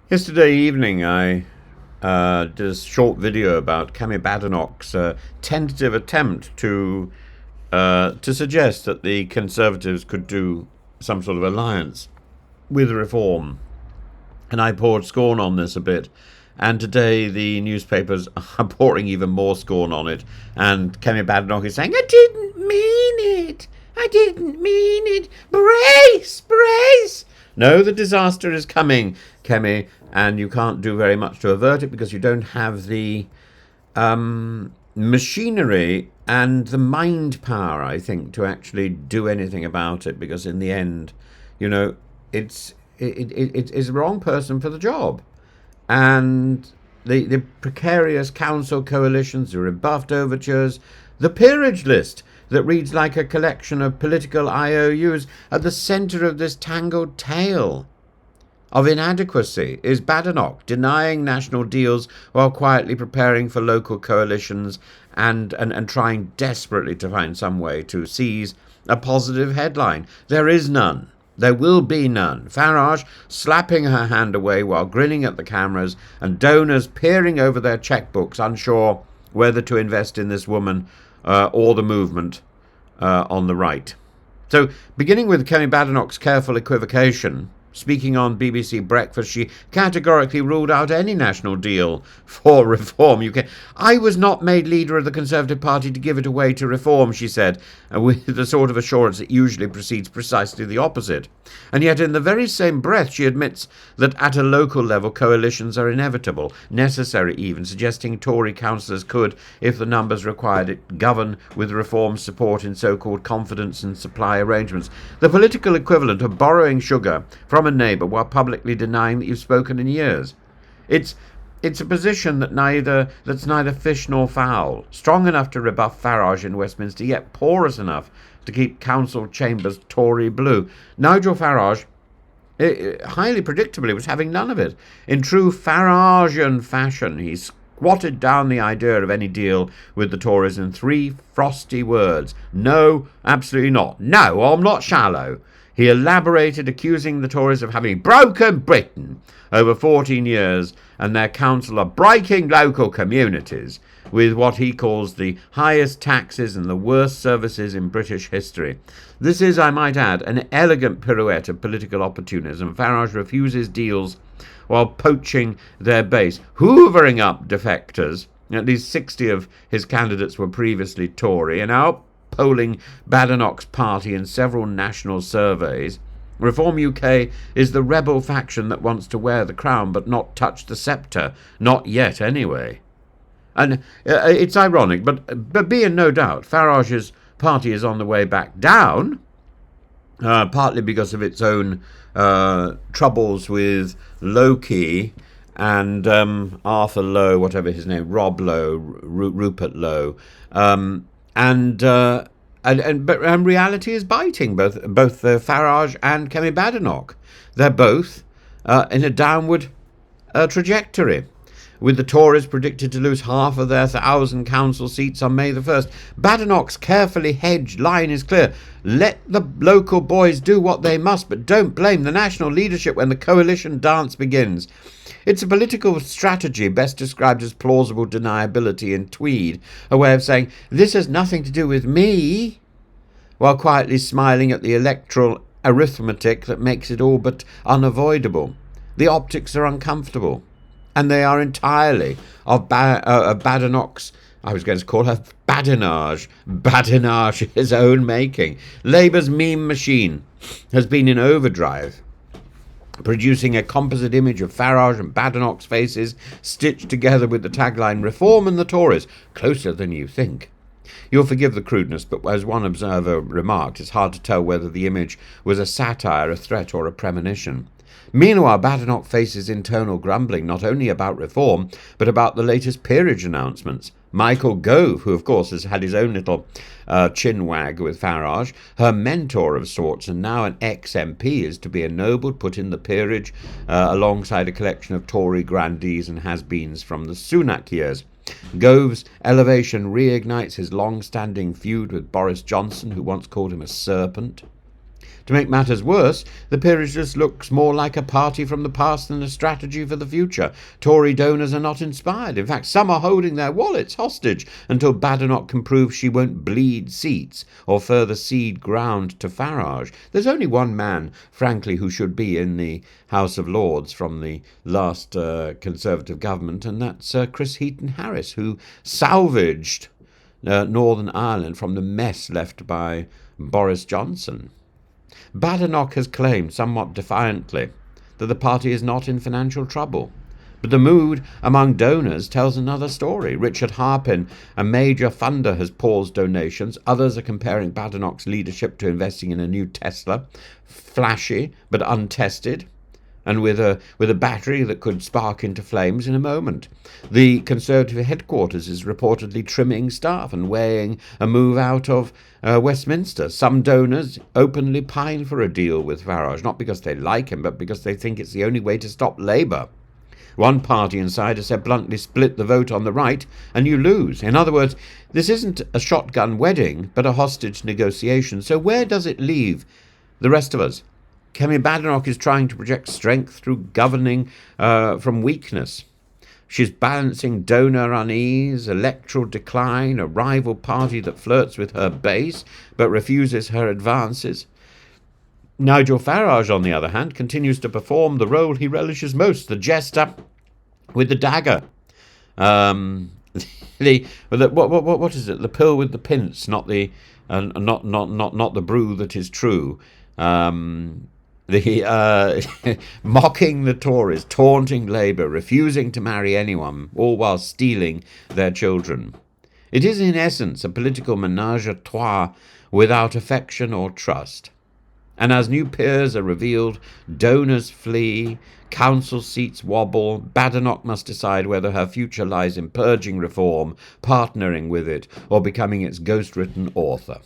Yesterday evening, I did a short video about Kemi Badenoch's tentative attempt to suggest that the Conservatives could do some sort of alliance with Reform, and I poured scorn on this a bit. And today the newspapers are pouring even more scorn on it, and Kemi Badenoch is saying, "I didn't mean it. I didn't mean it. Brace, brace." No, the disaster is coming, Kemi, and you can't do very much to avert it because you don't have the machinery and the mind power, I think, to actually do anything about it. Because in the end, you know, it's the wrong person for the job, and the precarious council coalitions, the rebuffed overtures, the peerage list that reads like a collection of political IOUs at the centre of this tangled tale of inadequacy is Badenoch denying national deals while quietly preparing for local coalitions and trying desperately to find some way to seize a positive headline. There is none. There will be none. Farage slapping her hand away while grinning at the cameras, and donors peering over their checkbooks, unsure whether to invest in this woman or the movement on the right. So, beginning with Kemi Badenoch's careful equivocation, speaking on BBC Breakfast, she categorically ruled out any national deal for Reform UK. "I was not made leader of the Conservative Party to give it away to Reform," she said, with the sort of assurance that usually precedes precisely the opposite. And yet in the very same breath she admits that at a local level coalitions are inevitable, necessary even, suggesting Tory councillors could, if the numbers required it, govern with Reform's support in so-called confidence and supply arrangements. The political equivalent of borrowing sugar from a neighbour while publicly denying that you've spoken in years. It's a position that's neither fish nor fowl, strong enough to rebuff Farage in Westminster, yet porous enough to keep council chambers Tory blue. Nigel Farage, highly predictably, was having none of it. In true Faragian fashion, he squatted down the idea of any deal with the Tories in three frosty words: "No, absolutely not. No, I'm not shallow." He elaborated, accusing the Tories of having broken Britain over 14 years and their council of breaking local communities with what he calls the highest taxes and the worst services in British history. This is, I might add, an elegant pirouette of political opportunism. Farage refuses deals while poaching their base, hoovering up defectors. At least 60 of his candidates were previously Tory and now polling Badenoch's party in several national surveys. Reform UK is the rebel faction that wants to wear the crown but not touch the sceptre. Not yet, anyway. And it's ironic, but be in no doubt, Farage's party is on the way back down, partly because of its own troubles with Loki and Arthur Lowe, whatever his name, Rob Lowe, Rupert Lowe. And reality is biting both Farage and Kemi Badenoch. They're both in a downward trajectory, with the Tories predicted to lose half of their 1,000 council seats on May the 1st. Badenoch's carefully hedged line is clear: let the local boys do what they must, but don't blame the national leadership when the coalition dance begins. It's a political strategy best described as plausible deniability in tweed, a way of saying, "This has nothing to do with me," while quietly smiling at the electoral arithmetic that makes it all but unavoidable. The optics are uncomfortable, and they are entirely of Badenoch's, I was going to call her badinage, his own making. Labour's meme machine has been in overdrive, producing a composite image of Farage and Badenoch's faces stitched together with the tagline "Reform and the Tories, closer than you think." You'll forgive the crudeness, but as one observer remarked, it's hard to tell whether the image was a satire, a threat, or a premonition. Meanwhile, Badenoch faces internal grumbling, not only about Reform, but about the latest peerage announcements. Michael Gove, who of course has had his own little chin wag with Farage, her mentor of sorts, and now an ex-MP, is to be ennobled, put in the peerage, alongside a collection of Tory grandees and has-beens from the Sunak years. Gove's elevation reignites his long-standing feud with Boris Johnson, who once called him a serpent. To make matters worse, the peerage looks more like a party from the past than a strategy for the future. Tory donors are not inspired. In fact, some are holding their wallets hostage until Badenoch can prove she won't bleed seats or further cede ground to Farage. There's only one man, frankly, who should be in the House of Lords from the last Conservative government, and that's Chris Heaton-Harris, who salvaged Northern Ireland from the mess left by Boris Johnson. Badenoch has claimed, somewhat defiantly, that the party is not in financial trouble. But the mood among donors tells another story. Richard Harpin, a major funder, has paused donations. Others are comparing Badenoch's leadership to investing in a new Tesla, flashy but untested, and with a battery that could spark into flames in a moment. The Conservative headquarters is reportedly trimming staff and weighing a move out of Westminster. Some donors openly pine for a deal with Farage, not because they like him, but because they think it's the only way to stop Labour. One party insider said bluntly, split the vote on the right and you lose. In other words, this isn't a shotgun wedding, but a hostage negotiation. So where does it leave the rest of us? Kemi Badenoch is trying to project strength through governing from weakness. She's balancing donor unease, electoral decline, a rival party that flirts with her base but refuses her advances. Nigel Farage, on the other hand, continues to perform the role he relishes most, the jester with the dagger. What is it? The pill with the pince, not the not the brew that is true. Mocking the Tories, taunting Labour, refusing to marry anyone, all while stealing their children. It is, in essence, a political ménage à trois without affection or trust. And as new peers are revealed, donors flee, council seats wobble, Badenoch must decide whether her future lies in purging reform, partnering with it, or becoming its ghost-written author.